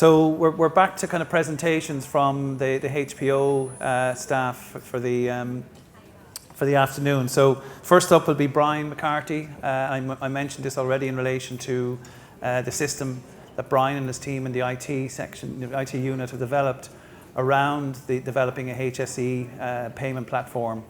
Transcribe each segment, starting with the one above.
So we're back to kind of presentations from the HPO staff for the afternoon. So first up will be Brian McCarthy. I mentioned this already in relation to the system that Brian and his team in the IT section, the IT unit have developed around developing a HSE payment platform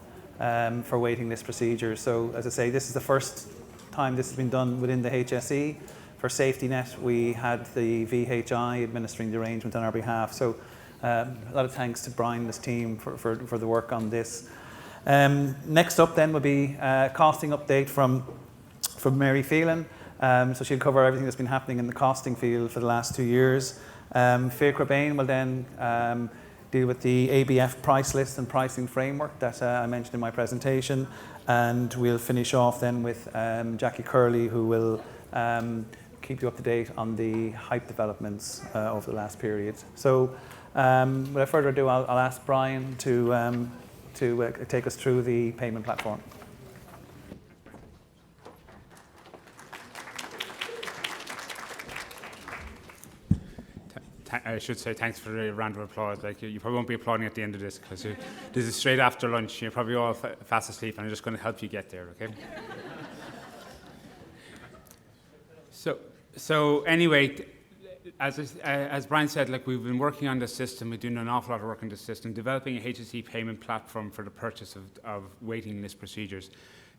for waiting list procedures. So as I say, this is the first time this has been done within the HSE. For SafetyNet, we had the VHI administering the arrangement on our behalf. So a lot of thanks to Brian and his team for the work on this. Next up then will be a costing update from Mary Phelan. So she'll cover everything that's been happening in the costing field for the last 2 years. Fiacre Bain will then deal with the ABF price list and pricing framework that I mentioned in my presentation. And we'll finish off then with Jackie Curley, who will keep you up to date on the hype developments over the last period. So without further ado, I'll ask Brian to take us through the payment platform. I should say thanks for a round of applause. Like you probably won't be applauding at the end of this because this is straight after lunch. You're probably all fast asleep, and I'm just going to help you get there. Okay. So anyway, as Brian said, like we've been working on this system. We're doing an awful lot of work on this system, developing a HSE payment platform for the purchase of waiting list procedures.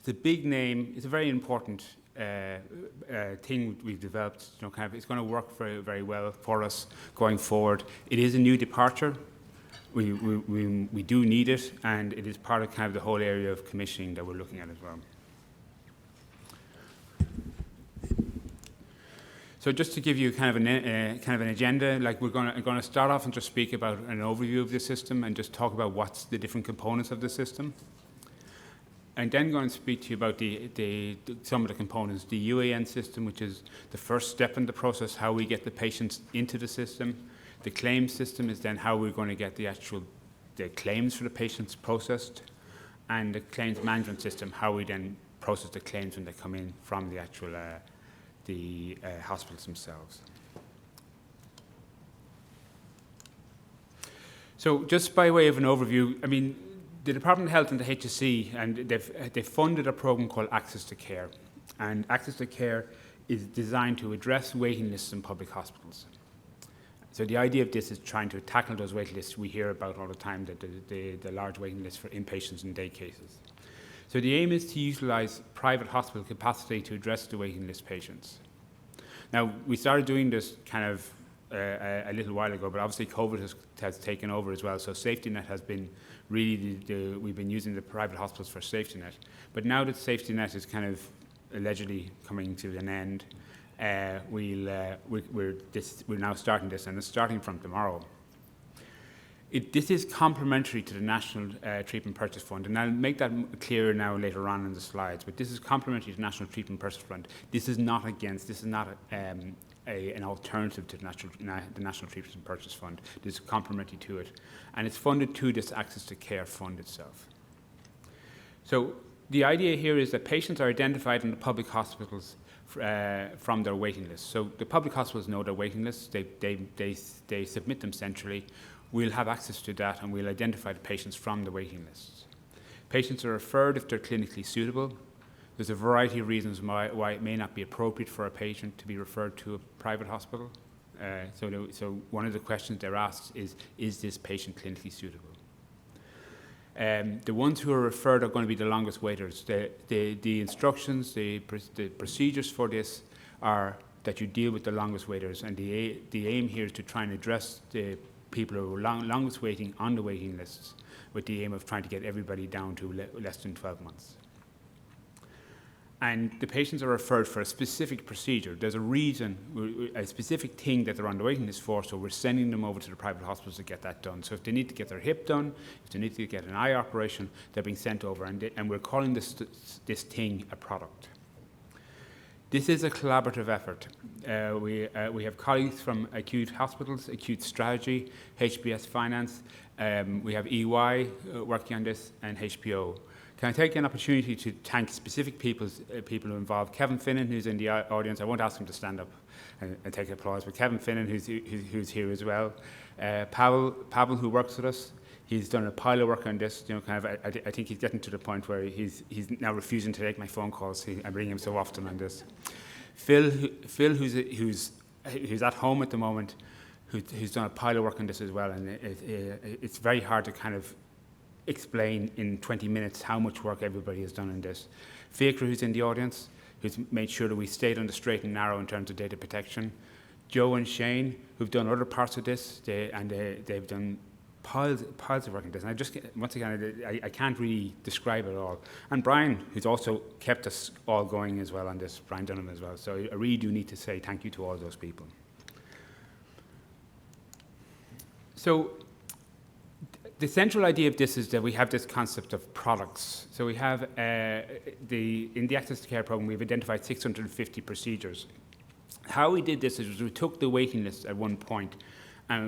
It's a big name. It's a very important thing we've developed. You know, kind of, it's going to work very, very well for us going forward. It is a new departure. We do need it, and it is part of kind of the whole area of commissioning that we're looking at as well. So just to give you kind of an agenda, like we're going to start off and just speak about an overview of the system and just talk about what's the different components of the system. And then going to speak to you about some of the components, the UAN system, which is the first step in the process, how we get the patients into the system. The claims system is then how we're going to get the claims for the patients processed. And the claims management system, how we then process the claims when they come in from the actual hospitals themselves. So just by way of an overview, I mean, the Department of Health and the HSE, and they've funded a program called Access to Care. And Access to Care is designed to address waiting lists in public hospitals. So the idea of this is trying to tackle those waiting lists we hear about all the time, the large waiting lists for inpatients and day cases. So the aim is to utilise private hospital capacity to address the waiting list patients. Now, we started doing this kind of a little while ago, but obviously COVID has taken over as well. So SafetyNet has been really, we've been using the private hospitals for SafetyNet. But now that SafetyNet is kind of allegedly coming to an end, we're now starting this, and it's starting from tomorrow. This is complementary to the National Treatment Purchase Fund, and I'll make that clearer now later on in the slides, but this is complementary to the National Treatment Purchase Fund. This is not an alternative to the National Treatment Purchase Fund. This is complementary to it, and it's funded to this Access to Care Fund itself. So the idea here is that patients are identified in the public hospitals from their waiting lists. So the public hospitals know their waiting lists. They submit them centrally. We'll have access to that, and we'll identify the patients from the waiting lists. Patients are referred if they're clinically suitable. There's a variety of reasons why it may not be appropriate for a patient to be referred to a private hospital. So one of the questions they're asked is this patient clinically suitable? The ones who are referred are going to be the longest waiters. The instructions, the procedures for this are that you deal with the longest waiters, and the aim here is to try and address the people who are longest waiting on the waiting lists, with the aim of trying to get everybody down to less than 12 months. And the patients are referred for a specific procedure. There's a reason, a specific thing that they're on the waiting list for, so we're sending them over to the private hospitals to get that done. So if they need to get their hip done, if they need to get an eye operation, they're being sent over, and we're calling this thing a product. This is a collaborative effort. We have colleagues from acute hospitals, acute strategy, HBS finance. We have EY working on this, and HPO. Can I take an opportunity to thank specific people who are involved? Kevin Finnan, who's in the audience, I won't ask him to stand up and take applause, but Kevin Finnan, who's here as well. Pavel, who works with us, he's done a pile of work on this. I think he's getting to the point where he's now refusing to take my phone calls. I bring him so often on this. Phil, who's at home at the moment, who's done a pile of work on this as well, and it's very hard to kind of explain in 20 minutes how much work everybody has done on this. Fiacre, who's in the audience, who's made sure that we stayed on the straight and narrow in terms of data protection. Joe and Shane, who've done other parts of this, they've done piles of work on this. And once again, I can't really describe it all. And Brian, who's also kept us all going as well on this, Brian Dunham as well. So I really do need to say thank you to all those people. So the central idea of this is that we have this concept of products. So we have, in the Access to Care program, we've identified 650 procedures. How we did this is we took the waiting list at one point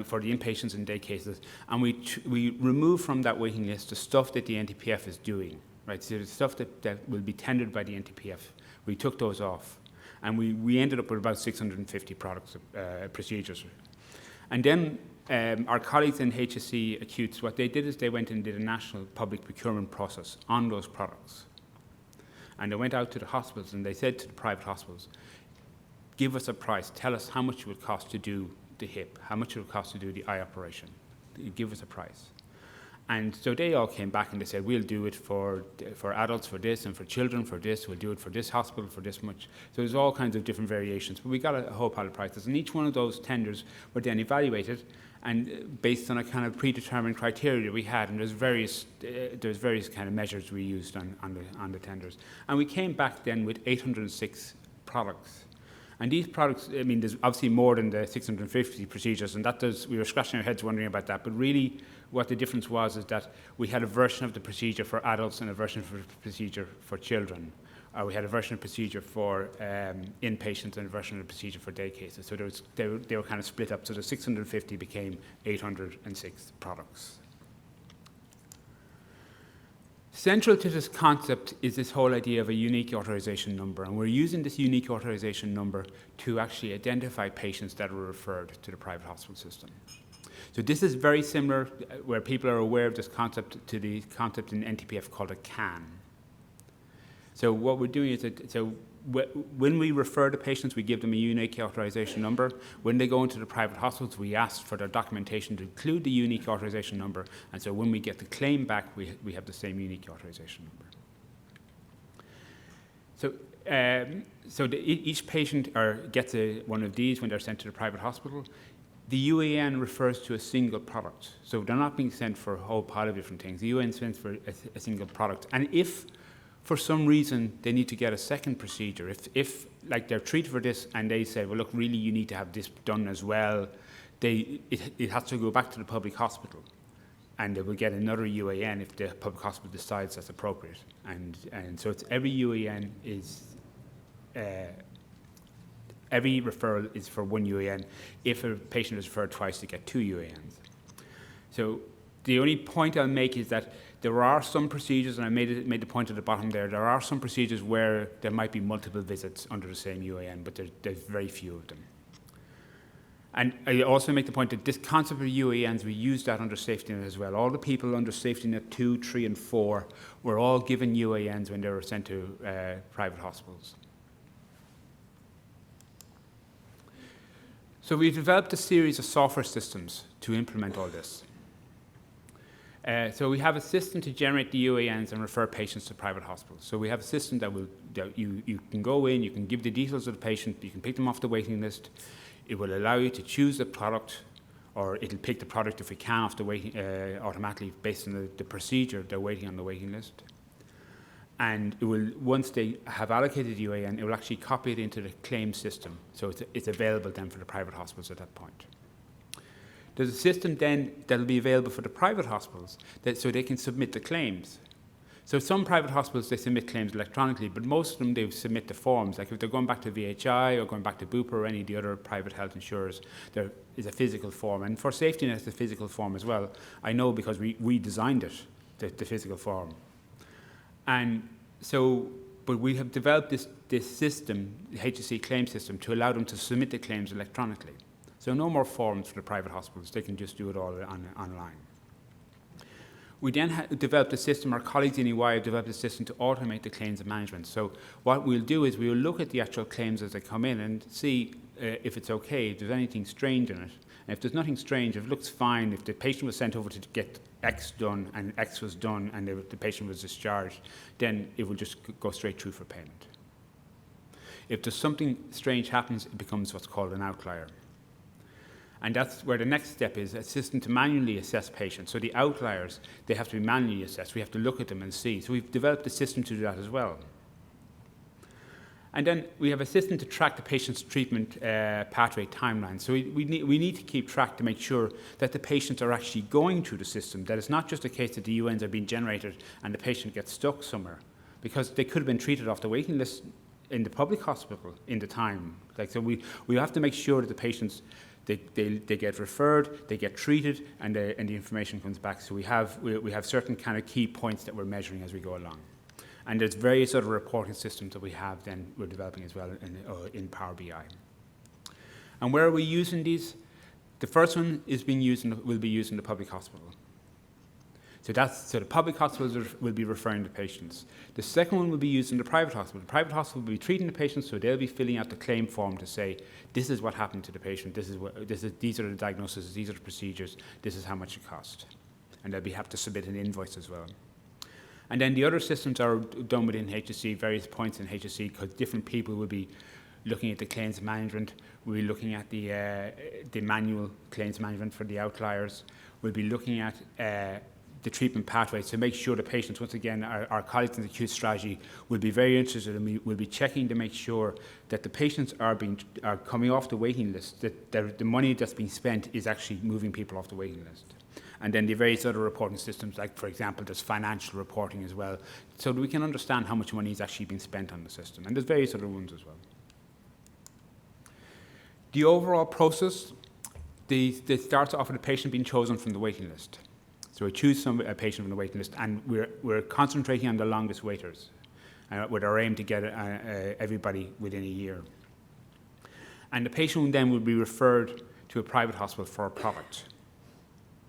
for the inpatients and day cases, and we removed from that waiting list the stuff that the NTPF is doing, right? So the stuff that will be tendered by the NTPF, we took those off, and we ended up with about 650 procedures. And then our colleagues in HSE Acutes, what they did is they went and did a national public procurement process on those products. And they went out to the hospitals and they said to the private hospitals, give us a price, tell us how much it would cost to do the hip, how much it would cost to do the eye operation. Give us a price. And so they all came back and they said, we'll do it for adults for this, and for children for this, we'll do it for this hospital for this much. So there's all kinds of different variations, but we got a whole pile of prices. And each one of those tenders were then evaluated and based on a kind of predetermined criteria we had, and there's various kind of measures we used on the tenders. And we came back then with 806 products. And these products, I mean, there's obviously more than the 650 procedures, and we were scratching our heads wondering about that, but really what the difference was is that we had a version of the procedure for adults and a version of the procedure for children. We had a version of procedure for inpatients and a version of the procedure for day cases. So they were kind of split up, so the 650 became 806 products. Central to this concept is this whole idea of a unique authorization number, and we're using this unique authorization number to actually identify patients that are referred to the private hospital system. So this is very similar, where people are aware of this concept, to the concept in NTPF called a CAN. So what we're doing is when we refer to patients, we give them a unique authorization number. When they go into the private hospitals, we ask for their documentation to include the unique authorization number. And so when we get the claim back, we have the same unique authorization number. So each patient gets one of these when they're sent to the private hospital. The UAN refers to a single product. So they're not being sent for a whole pile of different things. The UAN stands for a single product. And if for some reason they need to get a second procedure, if like they're treated for this and they say, well, look, really you need to have this done as well, it has to go back to the public hospital, and they will get another UAN if the public hospital decides that's appropriate. And so it's every UAN is, every referral is for one UAN. If a patient is referred twice, they get two UANs. So the only point I'll make is that there are some procedures, and I made the point at the bottom there are some procedures where there might be multiple visits under the same UAN, but there's very few of them. And I also make the point that this concept of UANs, we use that under safety net as well. All the people under safety net 2, 3, and 4 were all given UANs when they were sent to private hospitals. So we've developed a series of software systems to implement all this. So we have a system to generate the UANs and refer patients to private hospitals. So we have a system that you can go in, you can give the details of the patient, you can pick them off the waiting list. It will allow you to choose the product, or it'll pick the product if it can off the waiting automatically based on the procedure they're waiting on the waiting list. And it will, once they have allocated the UAN, it will actually copy it into the claim system. So it's available then for the private hospitals at that point. There's a system then that will be available for the private hospitals so they can submit the claims. So some private hospitals, they submit claims electronically, but most of them, they submit the forms. Like if they're going back to VHI or going back to Bupa or any of the other private health insurers, there is a physical form. And for safety net, it's a physical form as well. I know because we designed it, the physical form. And so, but we have developed this system, the HSE claim system, to allow them to submit the claims electronically. So no more forms for the private hospitals, they can just do it all online. We then developed a system, our colleagues in EY have developed a system to automate the claims management. So what we'll do is we'll look at the actual claims as they come in and see if it's okay, if there's anything strange in it. And if there's nothing strange, if it looks fine, if the patient was sent over to get X done and X was done and the patient was discharged, then it will just go straight through for payment. If there's something strange happens, it becomes what's called an outlier. And that's where the next step is, a system to manually assess patients. So the outliers, they have to be manually assessed. We have to look at them and see. So we've developed a system to do that as well. And then we have a system to track the patient's treatment pathway timeline. So we need to keep track to make sure that the patients are actually going through the system, that it's not just a case that the UNs are being generated and the patient gets stuck somewhere, because they could have been treated off the waiting list in the public hospital in the time. So we have to make sure that the patients, they get referred, they get treated, and the information comes back. So we have certain kind of key points that we're measuring as we go along. And there's various other reporting systems that we're developing as well in Power BI. And where are we using these? The first one will be used in the public hospital. So the public hospitals will be referring to patients. The second one will be used in the private hospital. The private hospital will be treating the patients, so they'll be filling out the claim form to say, this is what happened to the patient, these are the diagnoses, these are the procedures, this is how much it cost. And they'll have to submit an invoice as well. And then the other systems are done within HSE, various points in HSE, because different people will be looking at the claims management. We'll be looking at the manual claims management for the outliers. We'll be looking at the treatment pathway to make sure the patients, once again, our colleagues in the acute strategy will be very interested, and we'll be checking to make sure that the patients are coming off the waiting list, that the money that's being spent is actually moving people off the waiting list. And then the various other reporting systems, like, for example, there's financial reporting as well, so that we can understand how much money is actually being spent on the system. And there's various other ones as well. The overall process, they start off with a patient being chosen from the waiting list. So we choose a patient from the waiting list, and we're concentrating on the longest waiters, with our aim to get everybody within a year. And the patient then will be referred to a private hospital for a product.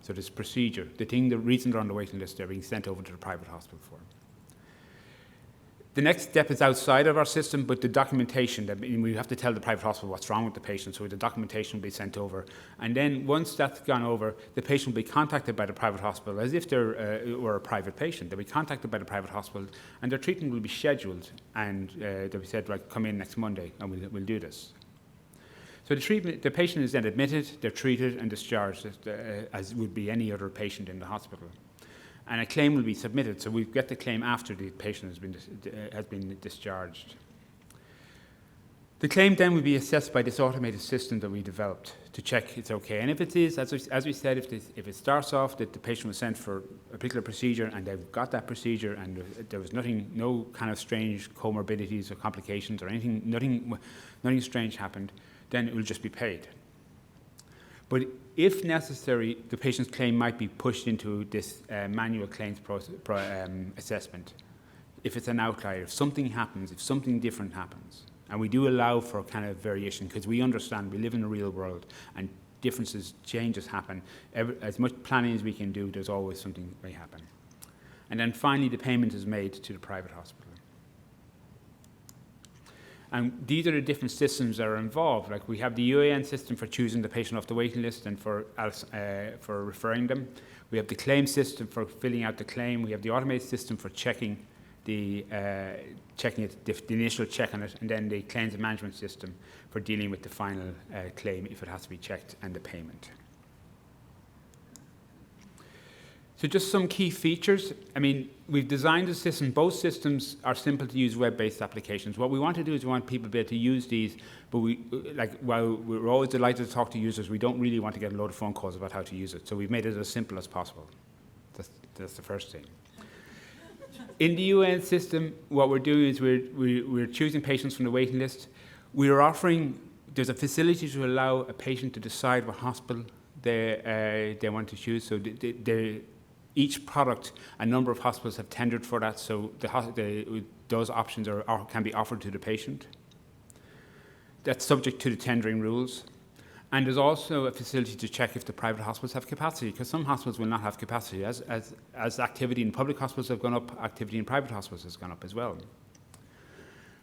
So this procedure, the reason they're on the waiting list, they're being sent over to the private hospital for. The next step is outside of our system, but the documentation, we have to tell the private hospital what's wrong with the patient, so the documentation will be sent over. And then once that's gone over, the patient will be contacted by the private hospital as if they were a private patient. They'll be contacted by the private hospital, and their treatment will be scheduled, and they'll be said, right, come in next Monday, and we'll do this. So the patient is then admitted, they're treated and discharged as would be any other patient in the hospital. And a claim will be submitted, so we get the claim after the patient has been discharged. The claim then will be assessed by this automated system that we developed to check it's okay. And if it is, as we said, if it starts off that the patient was sent for a particular procedure and they've got that procedure and there was no kind of strange comorbidities or complications or anything, nothing strange happened, then it will just be paid. But if necessary, the patient's claim might be pushed into this manual claims assessment. If it's an outlier, if something happens, if something different happens. And we do allow for kind of variation, because we understand we live in a real world and changes happen. As much planning as we can do, there's always something that may happen. And then finally, the payment is made to the private hospital. And these are the different systems that are involved. Like, we have the UAN system for choosing the patient off the waiting list and for referring them. We have the claim system for filling out the claim. We have the automated system for checking the initial check on it, and then the claims management system for dealing with the final claim if it has to be checked, and the payment. So just some key features. I mean, we've designed the system. Both systems are simple to use web-based applications. What we want to do is we want people to be able to use these, but while we're always delighted to talk to users, we don't really want to get a load of phone calls about how to use it. So we've made it as simple as possible. That's the first thing. In the UN system, what we're doing is we're choosing patients from the waiting list. There's a facility to allow a patient to decide what hospital they want to choose. So each product, a number of hospitals have tendered for that, so those options can be offered to the patient. That's subject to the tendering rules. And there's also a facility to check if the private hospitals have capacity, because some hospitals will not have capacity. As activity in public hospitals have gone up, activity in private hospitals has gone up as well.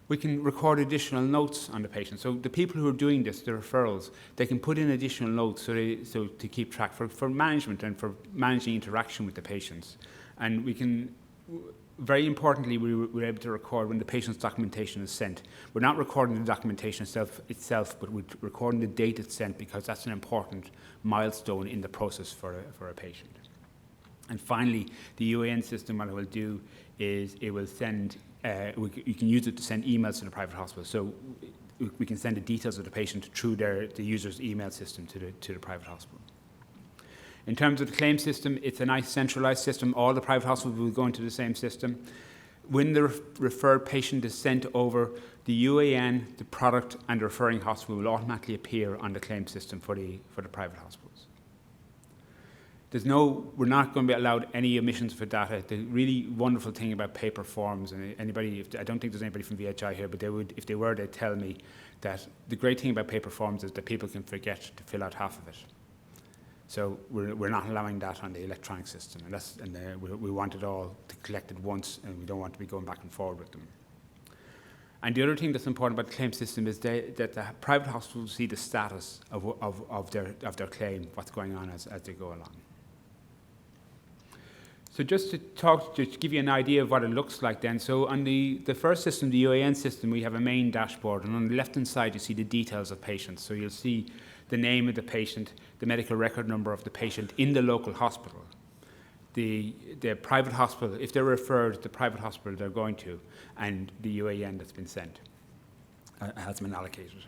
We can record additional notes on the patient. So the people who are doing this, the referrals, they can put in additional notes so to keep track for management and for managing interaction with the patients. And we can, very importantly, we're able to record when the patient's documentation is sent. We're not recording the documentation itself, but we're recording the date it's sent, because that's an important milestone in the process for a patient. And finally, the UAN system, what it will do is it will send, you can use it to send emails to the private hospital. So we can send the details of the patient through the user's email system to the private hospital. In terms of the claim system, it's a nice centralized system. All the private hospitals will go into the same system. When the referred patient is sent over, the UAN, the product, and the referring hospital will automatically appear on the claim system for the private hospitals. We're not going to be allowed any omissions for data. The really wonderful thing about paper forms, and I don't think there's anybody from VHI here, but if they were, they'd tell me that the great thing about paper forms is that people can forget to fill out half of it. So we're not allowing that on the electronic system, and we want it all to collect it once, and we don't want to be going back and forward with them. And the other thing that's important about the claim system is that the private hospitals see the status of their claim, what's going on as they go along. So just to give you an idea of what it looks like then, so on the first system, the UAN system, we have a main dashboard, and on the left-hand side you see the details of patients. So you'll see the name of the patient, the medical record number of the patient in the local hospital, the private hospital, if they're referred, the private hospital they're going to, and the UAN that's been sent, has been allocated.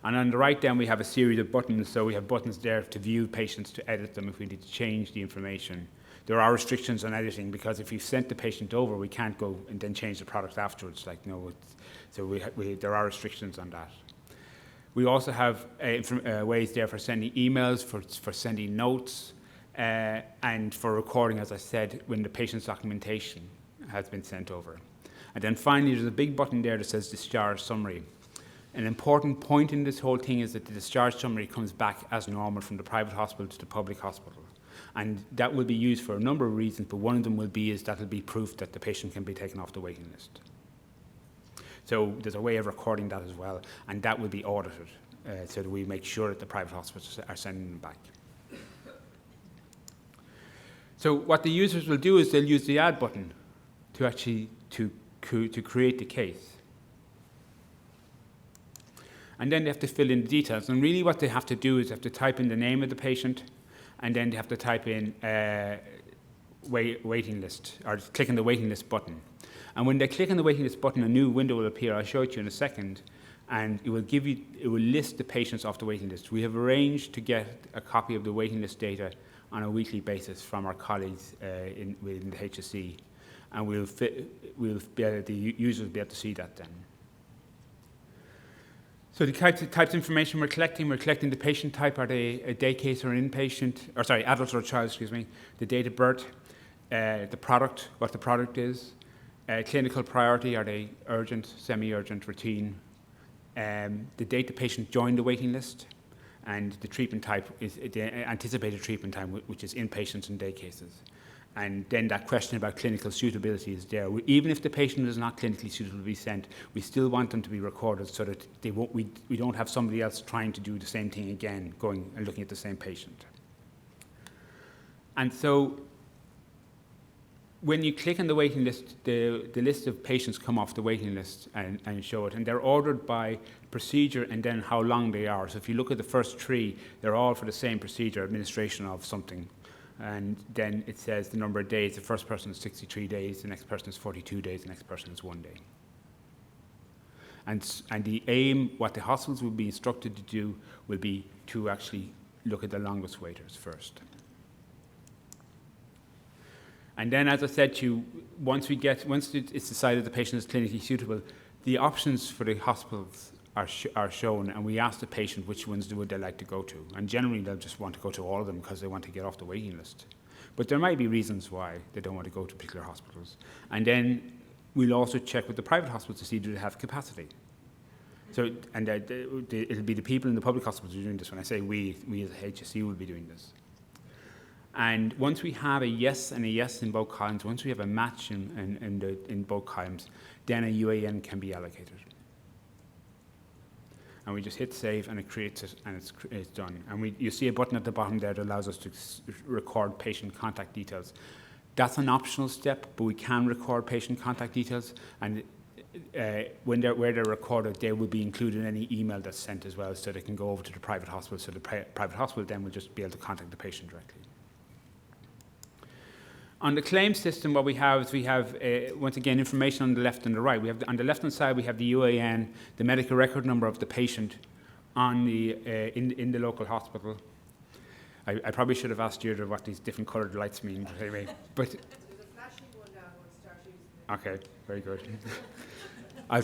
And on the right then we have a series of buttons, so we have buttons there to view patients, to edit them if we need to change the information. There are restrictions on editing, because if you've sent the patient over, we can't go and then change the product afterwards. There are restrictions on that. We also have ways there for sending emails, for sending notes, and for recording, as I said, when the patient's documentation has been sent over. And then finally, there's a big button there that says discharge summary. An important point in this whole thing is that the discharge summary comes back as normal from the private hospital to the public hospital. And that will be used for a number of reasons, but one of them will be that will be proof that the patient can be taken off the waiting list. So there's a way of recording that as well, and that will be audited so that we make sure that the private hospitals are sending them back. So what the users will do is they'll use the add button to actually to create the case. And then they have to fill in the details. And really what they have to do is they have to type in the name of the patient, and then they have to type in waiting list, or click on the waiting list button. And when they click on the waiting list button, a new window will appear. I'll show it to you in a second, and it will list the patients off the waiting list. We have arranged to get a copy of the waiting list data on a weekly basis from our colleagues within the HSE, and the users will be able to see that then. So the types of information we're collecting the patient type, are they a day case or an inpatient, or sorry, adult or child, excuse me, the date of birth, the product, what the product is, clinical priority, are they urgent, semi-urgent, routine, the date the patient joined the waiting list, and the treatment type is the anticipated treatment time, which is inpatients and day cases. And then that question about clinical suitability is there. Even if the patient is not clinically suitable to be sent, we still want them to be recorded so that we don't have somebody else trying to do the same thing again, going and looking at the same patient. And so when you click on the waiting list, the list of patients come off the waiting list and show it. And they're ordered by procedure and then how long they are. So if you look at the first three, they're all for the same procedure, administration of something. And then it says the number of days. The first person is 63 days, the next person is 42 days, the next person is 1 day. And the aim, what the hospitals will be instructed to do, will be to actually look at the longest waiters first. And then, as I said to you, once it's decided the patient is clinically suitable, the options for the hospitals are shown, and we ask the patient which ones would they like to go to. And generally they'll just want to go to all of them because they want to get off the waiting list. But there might be reasons why they don't want to go to particular hospitals. And then we'll also check with the private hospitals to see do they have capacity. So, and it'll be the people in the public hospitals who are doing this. When I say we as a HSE will be doing this. And once we have a yes and a yes in both columns, once we have a match in both columns, then a UAN can be allocated. And we just hit save, and it creates it, and it's done. And you see a button at the bottom there that allows us to record patient contact details. That's an optional step, but we can record patient contact details, and where they're recorded, they will be included in any email that's sent as well, so they can go over to the private hospital, so the private hospital then will just be able to contact the patient directly. On the claim system, what we have is once again, information on the left and the right. On the left-hand side, we have the UAN, the medical record number of the patient on in the local hospital. I probably should have asked you what these different coloured lights mean, but anyway. But there's a flashing one now. We'll start using it. Okay, very good. I'll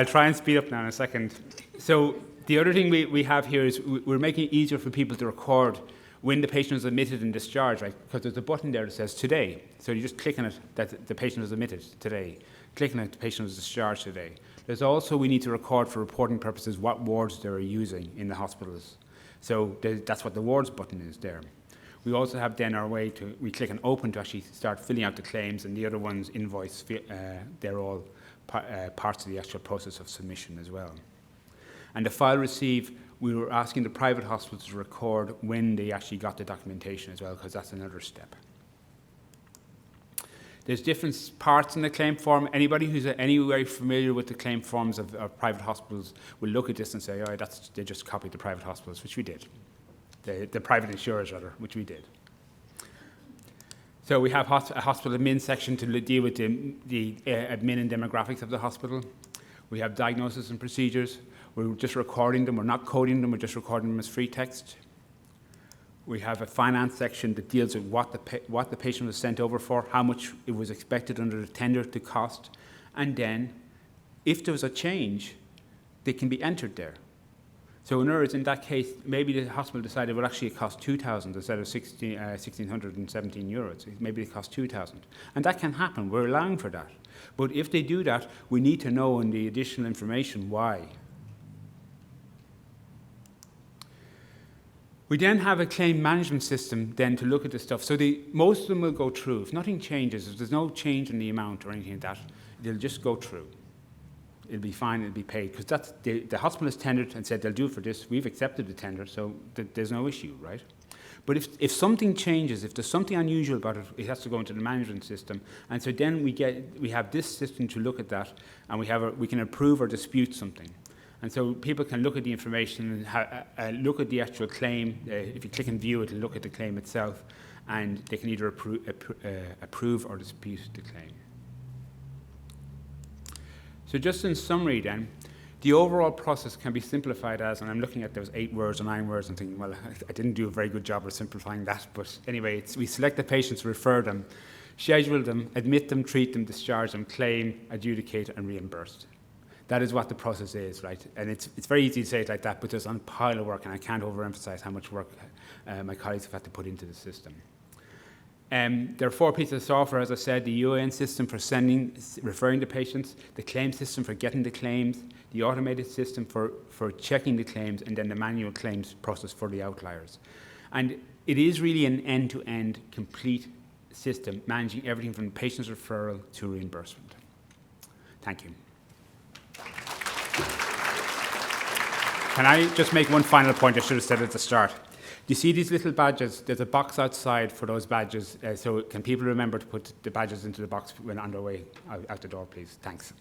try and speed up now in a second. So the other thing we have here is we're making it easier for people to record when the patient is admitted and discharged, right? Because there's a button there that says today. So you just click on it that the patient was admitted today. Clicking on it, the patient was discharged today. There's also, we need to record for reporting purposes what wards they're using in the hospitals. So that's what the wards button is there. We also have then our way to, we click on open to actually start filling out the claims, and the other ones, invoice, they're all parts of the actual process of submission as well. And the file receive, we were asking the private hospitals to record when they actually got the documentation as well, because that's another step. There's different parts in the claim form. Anybody who's anyway familiar with the claim forms of private hospitals will look at this and say, oh, they just copied the private hospitals, which we did. The private insurers, rather, which we did. So we have a hospital admin section to deal with the admin and demographics of the hospital. We have diagnosis and procedures. We're just recording them. We're not coding them. We're just recording them as free text. We have a finance section that deals with what the patient was sent over for, how much it was expected under the tender to cost, and then, if there was a change, they can be entered there. So in other words, in that case, maybe the hospital decided, well, actually it cost 2,000 instead of 1,617 euros. Maybe it cost 2,000. And that can happen. We're allowing for that. But if they do that, we need to know in the additional information why. We then have a claim management system then to look at this stuff. So most of them will go through. If nothing changes, if there's no change in the amount or anything like that, they'll just go through. It'll be fine, it'll be paid. Because that's the hospital has tendered and said they'll do it for this. We've accepted the tender, so there's no issue, right? But if something changes, if there's something unusual about it, it has to go into the management system. And so then we have this system to look at that, and we can approve or dispute something. And so people can look at the information and look at the actual claim. If you click and view it, it'll look at the claim itself, and they can either approve or dispute the claim. So just in summary then, the overall process can be simplified as, and I'm looking at those 8 words or 9 words and thinking, well, I didn't do a very good job of simplifying that, but anyway, we select the patients, refer them, schedule them, admit them, treat them, discharge them, claim, adjudicate, and reimburse. That is what the process is, right? And it's very easy to say it like that, but there's a pile of work, and I can't overemphasize how much work my colleagues have had to put into the system. There are 4 pieces of software, as I said: the UAN system for referring the patients, the claim system for getting the claims, the automated system for checking the claims, and then the manual claims process for the outliers. And it is really an end-to-end complete system, managing everything from patient's referral to reimbursement. Thank you. Can I just make one final point? I should have said at the start. Do you see these little badges? There's a box outside for those badges. So can people remember to put the badges into the box when on their way out the door, please? Thanks.